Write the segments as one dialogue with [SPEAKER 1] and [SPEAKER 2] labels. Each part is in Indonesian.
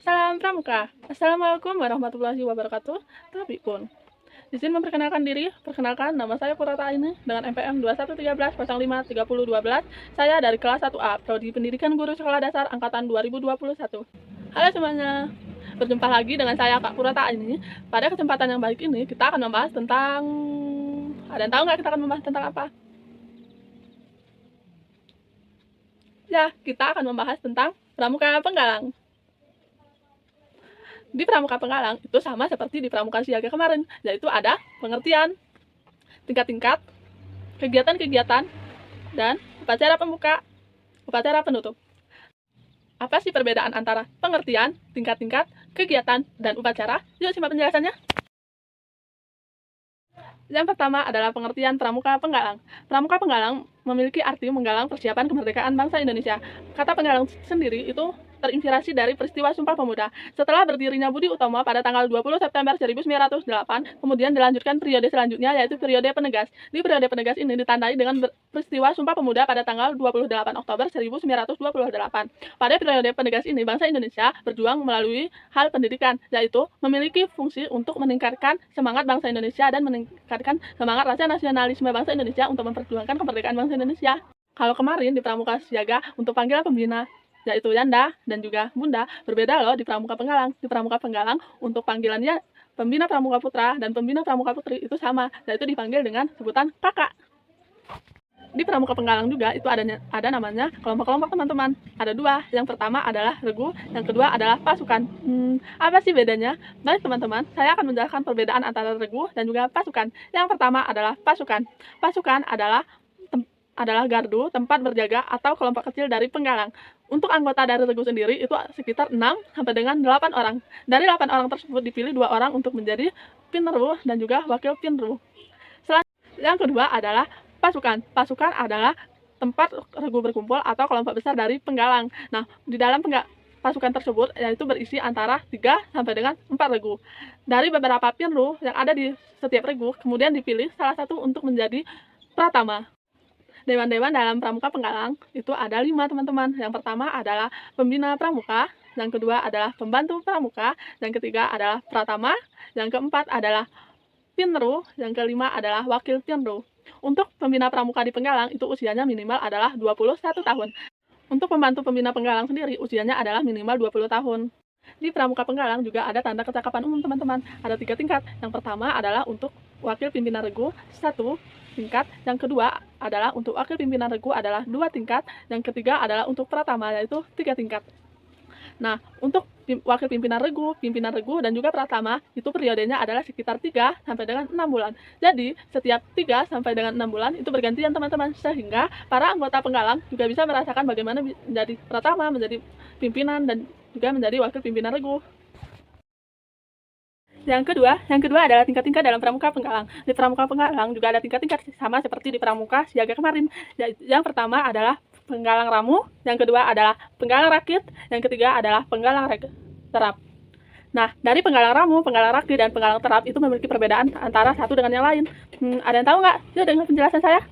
[SPEAKER 1] Salam Pramuka. Assalamualaikum warahmatullahi wabarakatuh. Tapi pun, izin memperkenalkan diri. Perkenalkan, nama saya Purata Aini dengan NPM 2113053012. Saya dari kelas 1A, Prodi Pendidikan Guru Sekolah Dasar Angkatan 2021. Halo semuanya. Berjumpa lagi dengan saya Kak Purata Aini. Pada kesempatan yang baik ini, kita akan membahas tentang... Ada yang tahu nggak kita akan membahas tentang apa? Ya, kita akan membahas tentang Pramuka Penggalang. Di Pramuka Penggalang itu sama seperti di Pramuka Siaga kemarin, yaitu ada pengertian, tingkat-tingkat, kegiatan-kegiatan, dan upacara pembuka, upacara penutup. Apa sih perbedaan antara pengertian, tingkat-tingkat, kegiatan, dan upacara? Yuk simak penjelasannya. Yang pertama adalah pengertian Pramuka Penggalang. Pramuka Penggalang memiliki arti menggalang persiapan kemerdekaan bangsa Indonesia. Kata penggalang sendiri itu terinspirasi dari peristiwa Sumpah Pemuda. Setelah berdirinya Budi Utomo pada tanggal 20 September 1908, kemudian dilanjutkan periode selanjutnya yaitu periode penegas. Di periode penegas ini ditandai dengan peristiwa Sumpah Pemuda pada tanggal 28 Oktober 1928. Pada periode penegas ini, bangsa Indonesia berjuang melalui hal pendidikan, yaitu memiliki fungsi untuk meningkatkan semangat bangsa Indonesia dan meningkatkan semangat rasa nasionalisme bangsa Indonesia untuk memperjuangkan kemerdekaan bangsa Indonesia. Kalau kemarin di Pramuka Siaga untuk panggilan pembina yaitu Yanda dan juga Bunda, berbeda loh di Pramuka Penggalang. Di Pramuka Penggalang untuk panggilannya pembina Pramuka Putra dan pembina Pramuka Putri itu sama, yaitu dipanggil dengan sebutan kakak. Di Pramuka Penggalang juga itu ada namanya kelompok-kelompok teman-teman. Ada dua, yang pertama adalah regu, yang kedua adalah pasukan. Apa sih bedanya? Baik teman-teman, saya akan menjelaskan perbedaan antara regu dan juga pasukan. Yang pertama adalah pasukan. Pasukan adalah gardu, tempat berjaga atau kelompok kecil dari penggalang. Untuk anggota dari regu sendiri itu sekitar 6 sampai dengan 8 orang. Dari 8 orang tersebut dipilih 2 orang untuk menjadi pinru dan juga wakil pinru. Yang kedua adalah pasukan. Pasukan adalah tempat regu berkumpul atau kelompok besar dari penggalang. Nah, di dalam pasukan tersebut yaitu berisi antara 3 sampai dengan 4 regu. Dari beberapa pinru yang ada di setiap regu, kemudian dipilih salah satu untuk menjadi pratama. Dewan-dewan dalam Pramuka Penggalang itu ada 5 teman-teman. Yang pertama adalah pembina pramuka, yang kedua adalah pembantu pramuka, yang ketiga adalah pratama, yang keempat adalah pinru, yang kelima adalah wakil pinru. Untuk pembina pramuka di Penggalang itu usianya minimal adalah 21 tahun. Untuk pembantu pembina Penggalang sendiri usianya adalah minimal 20 tahun. Di Pramuka Penggalang juga ada tanda kecakapan umum teman-teman. Ada 3 tingkat. Yang pertama adalah untuk wakil pimpinan regu 1 tingkat, yang kedua adalah untuk wakil pimpinan regu adalah 2 tingkat, yang ketiga adalah untuk pratama yaitu 3 tingkat. Nah, untuk wakil pimpinan regu, dan juga pratama itu periodenya adalah sekitar 3 sampai dengan 6 bulan. Jadi, setiap 3 sampai dengan 6 bulan itu bergantian teman-teman, sehingga para anggota Penggalang juga bisa merasakan bagaimana menjadi pratama, menjadi pimpinan, dan juga menjadi wakil pimpinan regu. Yang kedua adalah tingkat-tingkat dalam Pramuka Penggalang. Di Pramuka Penggalang juga ada tingkat-tingkat sama seperti di Pramuka Siaga kemarin. Yang pertama adalah penggalang ramu, yang kedua adalah penggalang rakit, yang ketiga adalah penggalang terap. Nah, dari penggalang ramu, penggalang rakit, dan penggalang terap itu memiliki perbedaan antara satu dengan yang lain. Ada yang tahu nggak? Yuk dengar penjelasan saya.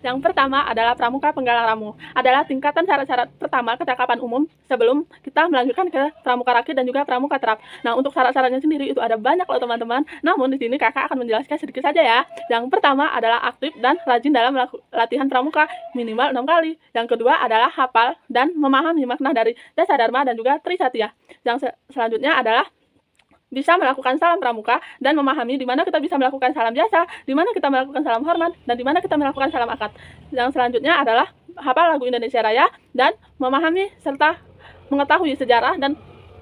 [SPEAKER 1] Yang pertama adalah Pramuka Penggalang Ramu. Adalah tingkatan syarat-syarat pertama kecakapan umum sebelum kita melanjutkan ke Pramuka Rakit dan juga Pramuka Terap. Nah, untuk syarat-syaratnya sendiri itu ada banyak loh teman-teman. Namun di sini kakak akan menjelaskan sedikit saja ya. Yang pertama adalah aktif dan rajin dalam latihan pramuka minimal 6 kali. Yang kedua adalah hafal dan memahami makna dari Dasa Dharma dan juga Trisatya. Yang selanjutnya adalah bisa melakukan salam pramuka dan memahami di mana kita bisa melakukan salam biasa, di mana kita melakukan salam hormat, dan di mana kita melakukan salam akad. Yang selanjutnya adalah hafal lagu Indonesia Raya dan memahami serta mengetahui sejarah dan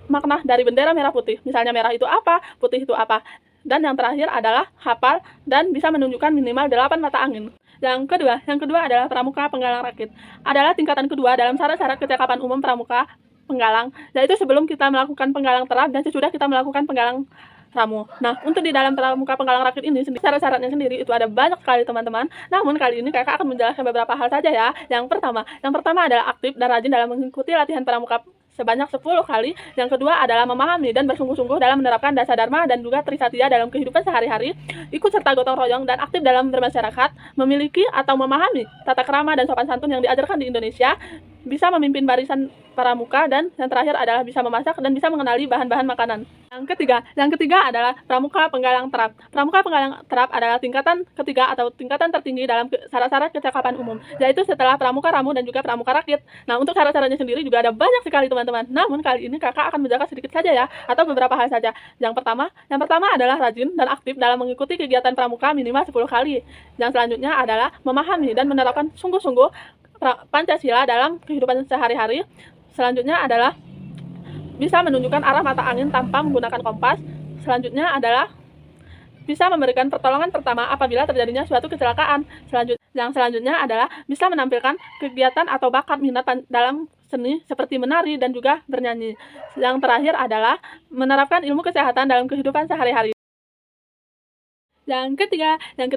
[SPEAKER 1] makna dari bendera merah putih. Misalnya merah itu apa, putih itu apa. Dan yang terakhir adalah hafal dan bisa menunjukkan minimal 8 mata angin. Yang kedua adalah Pramuka Penggalang Rakit. Adalah tingkatan kedua dalam syarat-syarat kecakapan umum Pramuka Penggalang, yaitu sebelum kita melakukan penggalang terap dan sesudah kita melakukan penggalang ramu. Nah, untuk di dalam Pramuka Penggalang Rakit ini syarat-syaratnya sendiri itu ada banyak sekali teman-teman. Namun kali ini kakak akan menjelaskan beberapa hal saja ya. Yang pertama adalah aktif dan rajin dalam mengikuti latihan pramuka sebanyak 10 kali. Yang kedua adalah memahami dan bersungguh-sungguh dalam menerapkan Dasa Dharma dan juga Trisatya dalam kehidupan sehari-hari, ikut serta gotong royong dan aktif dalam bermasyarakat, memiliki atau memahami tata krama dan sopan santun yang diajarkan di Indonesia, bisa memimpin barisan pramuka, dan yang terakhir adalah bisa memasak dan bisa mengenali bahan-bahan makanan. Yang ketiga adalah pramuka penggalang terap. Pramuka penggalang terap adalah tingkatan ketiga atau tingkatan tertinggi dalam syarat-syarat kecakapan umum, yaitu setelah pramuka ramu dan juga pramuka rakit. Nah, untuk syarat-syaratnya sendiri juga ada banyak sekali teman-teman. Namun kali ini kakak akan menjaga sedikit saja ya, atau beberapa hal saja. Yang pertama adalah rajin dan aktif dalam mengikuti kegiatan pramuka minimal 10 kali. Yang selanjutnya adalah memahami dan menerapkan sungguh-sungguh Pancasila dalam kehidupan sehari-hari. Selanjutnya adalah bisa menunjukkan arah mata angin tanpa menggunakan kompas. Selanjutnya adalah bisa memberikan pertolongan pertama apabila terjadinya suatu kecelakaan. Yang selanjutnya adalah bisa menampilkan kegiatan atau bakat minat dalam seni seperti menari dan juga bernyanyi. Yang terakhir adalah menerapkan ilmu kesehatan dalam kehidupan sehari-hari. Yang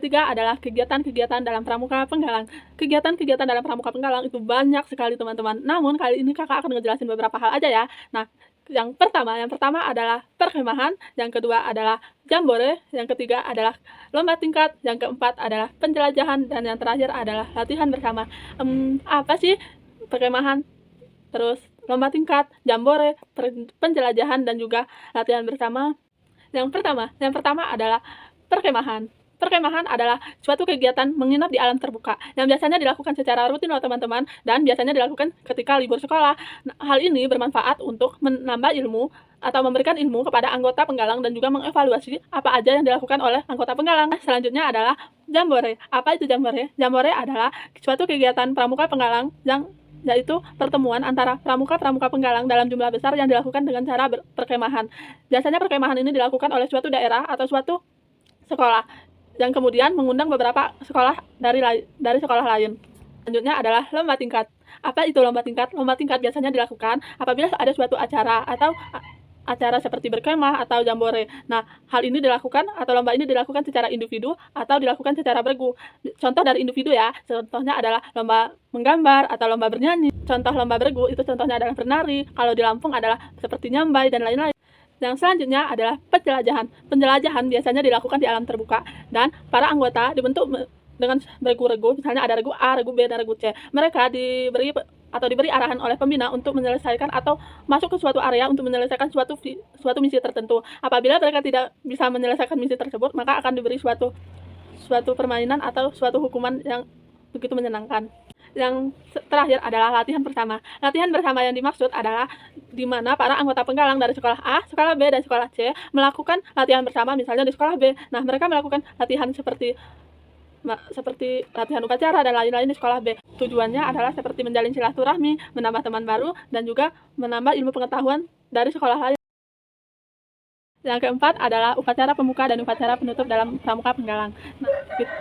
[SPEAKER 1] ketiga adalah kegiatan-kegiatan dalam pramuka penggalang. Kegiatan-kegiatan dalam pramuka penggalang itu banyak sekali teman-teman. Namun kali ini kakak akan ngejelasin beberapa hal aja ya. Nah, yang pertama adalah perkemahan, yang kedua adalah jambore, yang ketiga adalah lomba tingkat, yang keempat adalah penjelajahan, dan yang terakhir adalah latihan bersama. Apa sih perkemahan, terus lomba tingkat, jambore, penjelajahan, dan juga latihan bersama? Yang pertama adalah perkemahan. Perkemahan adalah suatu kegiatan menginap di alam terbuka yang biasanya dilakukan secara rutin oleh teman-teman dan biasanya dilakukan ketika libur sekolah. Nah, hal ini bermanfaat untuk menambah ilmu atau memberikan ilmu kepada anggota penggalang dan juga mengevaluasi apa aja yang dilakukan oleh anggota penggalang. Selanjutnya adalah jambore. Apa itu jambore? Jambore adalah suatu kegiatan pramuka penggalang yaitu pertemuan antara pramuka-pramuka penggalang dalam jumlah besar yang dilakukan dengan cara perkemahan. Biasanya perkemahan ini dilakukan oleh suatu daerah atau suatu sekolah yang kemudian mengundang beberapa sekolah dari sekolah lain. Selanjutnya adalah lomba tingkat. Apa itu lomba tingkat? Lomba tingkat biasanya dilakukan apabila ada suatu acara atau acara seperti berkemah atau jambore. Nah, hal ini dilakukan atau lomba ini dilakukan secara individu atau dilakukan secara bergu. Contoh dari individu ya, contohnya adalah lomba menggambar atau lomba bernyanyi. Contoh lomba bergu itu contohnya adalah bernari. Kalau di Lampung adalah seperti nyambai dan lain-lain. Yang selanjutnya adalah penjelajahan. Penjelajahan biasanya dilakukan di alam terbuka dan para anggota dibentuk dengan regu-regu, misalnya ada regu A, regu B, dan regu C. Mereka diberi arahan oleh pembina untuk menyelesaikan atau masuk ke suatu area untuk menyelesaikan suatu misi tertentu. Apabila mereka tidak bisa menyelesaikan misi tersebut, maka akan diberi suatu permainan atau suatu hukuman yang begitu menyenangkan. Yang terakhir adalah latihan bersama. Latihan bersama yang dimaksud adalah di mana para anggota penggalang dari sekolah A, sekolah B, dan sekolah C melakukan latihan bersama misalnya di sekolah B. Nah, mereka melakukan latihan seperti latihan upacara dan lain-lain di sekolah B. Tujuannya adalah seperti menjalin silaturahmi, menambah teman baru, dan juga menambah ilmu pengetahuan dari sekolah lain. Yang keempat adalah upacara pembuka dan upacara penutup dalam pramuka penggalang. Nah, gitu.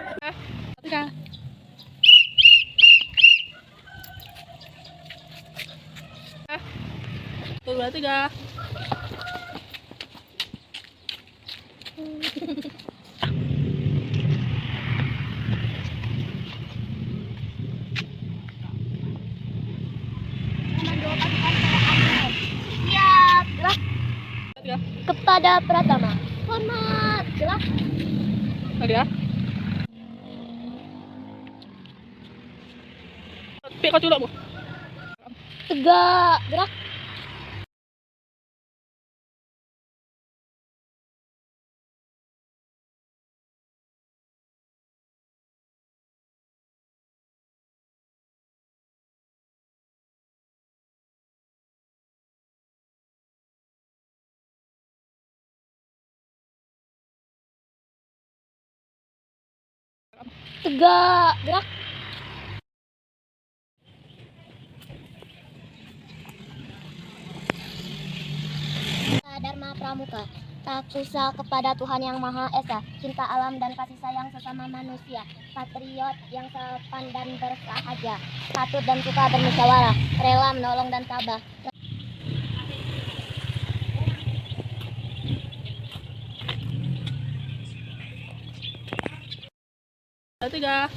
[SPEAKER 1] 1, 2, 3.
[SPEAKER 2] Siap, gerak. Kepada Pratama. Hormat, gerak.
[SPEAKER 1] Lagi ya. Tapi kau culuk mu.
[SPEAKER 2] Tegak, gerak. Tegak, gerak. Dharma Pramuka. Takusa kepada Tuhan Yang Maha Esa, cinta alam dan kasih sayang sesama manusia, patriot yang sopan dan bersahaja, patut dan suka bermusyawarah, rela menolong dan tabah.
[SPEAKER 1] Tiga.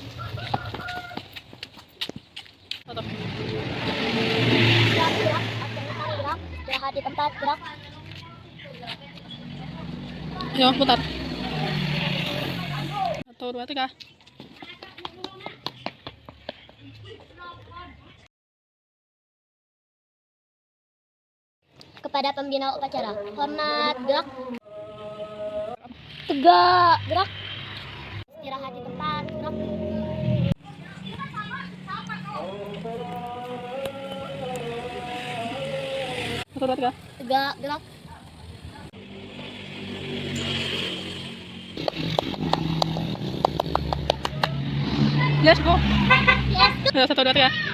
[SPEAKER 1] Tutup.
[SPEAKER 2] Gerak, gerak, gerak, istirahat di tempat, gerak.
[SPEAKER 1] Yo, putar. 1, 2, 3.
[SPEAKER 2] kepada pembina upacara. Hormat, gerak. Tegak, gerak. Istirahat di tempat, gerak.
[SPEAKER 1] Satu, dua, tiga.
[SPEAKER 2] Tegak, gerak.
[SPEAKER 1] Yes, go.
[SPEAKER 2] Yes,
[SPEAKER 1] Ya, satu, dua, tiga.